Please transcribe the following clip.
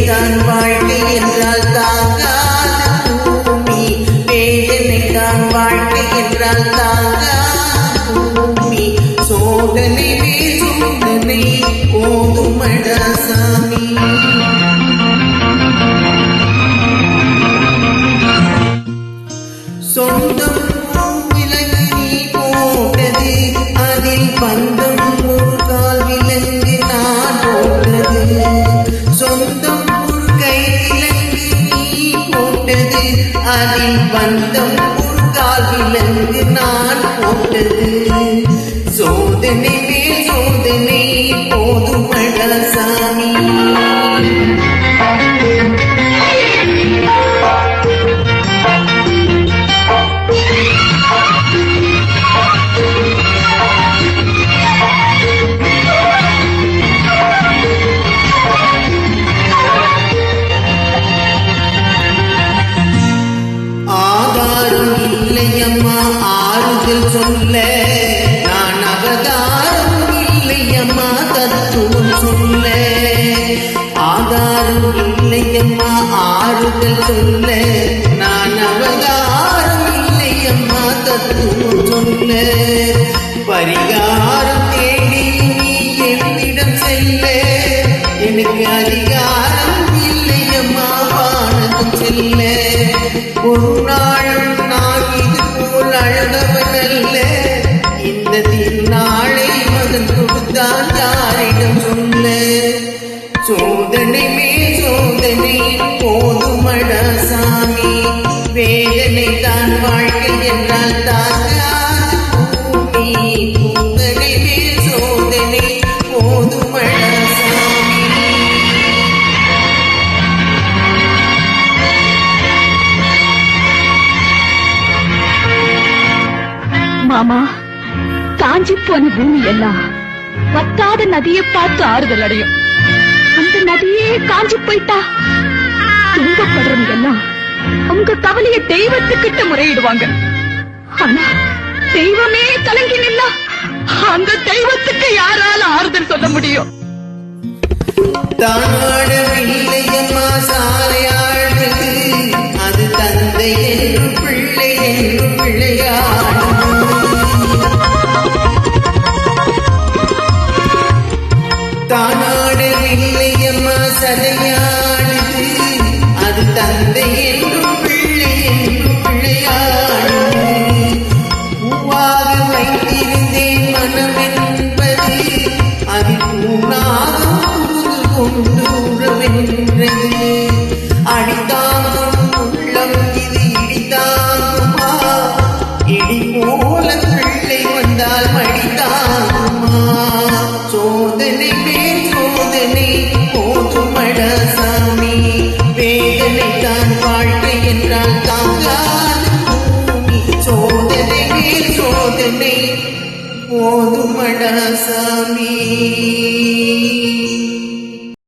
தான் வாழ்க்கை என்றால் தாங்காத பூமி, வேதனை தான் வாழ்க்கை என்றால் தாங்காத பூமி, சோதனை சோதனை போதுமடா சாமி. சொந்தம் விலங்கி போட்டது, அதில் பந்தம் ஒரு கால் விலங்கு நான் போட்டது. சொந்தம் ஒரு கை விலங்கு நீ போட்டது, அதில் பந்தம் ஒரு கால் விலங்கு நான் போட்டது. சோதனை மேல் சோதனை போதுமடா சாமி. இல்லையம்மா ஆறுதல் சொல்ல, நான் அவதாரம் இல்லையம்மா தத்துவம் சொல்ல. ஆதாரம் இல்லையம்மா ஆறுதல் சொல்ல, நான் அவதாரம் இல்லையம்மா தத்துவம் சொல்ல. பரிகாரம் தேடி நீ என்னிடம் செல்ல, எனக்கு அதிகாரம் இல்லையம்மா வானகம் செல்ல. ஒரு நாளும் நான் இது போல் அழகவன் அல்ல, இந்த திருநாளை மகன் கொடுத்தான் யாரிடம் சொல்ல. சோதனை மேல் சோதனை போதுமடா சாமி, வேதனை தான் வாழ்க்கை என்றால் தாங்காத பூமி, சோதனை மேல் சோதனை போதுமடா சாமி. மாமா, காஞ்சி போன பூமி எல்லாம் வத்தாத நதியை பார்த்து ஆறுதல் அடையும். அந்த நதியே காஞ்சி போயிட்டா துன்பப்படுறவங்க எல்லாம் அவங்க கவலைய தெய்வத்துக்கிட்ட முறையிடுவாங்க. ஆனா தெய்வமே கலங்கி நின்னா அந்த தெய்வத்துக்கு யாரால ஆறுதல் சொல்ல முடியும்? தானடவில்லையம்மா சாலையாழ்வது, அது தந்தை என்று பிள்ளை என்று பிள்ளையாடும். தானாடவில்லையம்மா சதையாடுது, அது தந்தை என்றும் பிள்ளை என்றும் பிள்ளையாடும். பூவாக வைத்திருந்தேன் மனம் என்பது, அது பூனாக புது கொண்டு உறவென்றது. அடித்தாங்கும் உள்ளம் இது இடித்தாங்குமா, இடி போல பிள்ளை வந்தால் மடித்தாங்குமா. சோதனை மேல் சோதனை போதுமடா சாமி, வேதனை தான் வாழ்க்கை என்றால் தாங்காத பூமி, சோதனை மேல் சோதனை போதுமடா சாமி.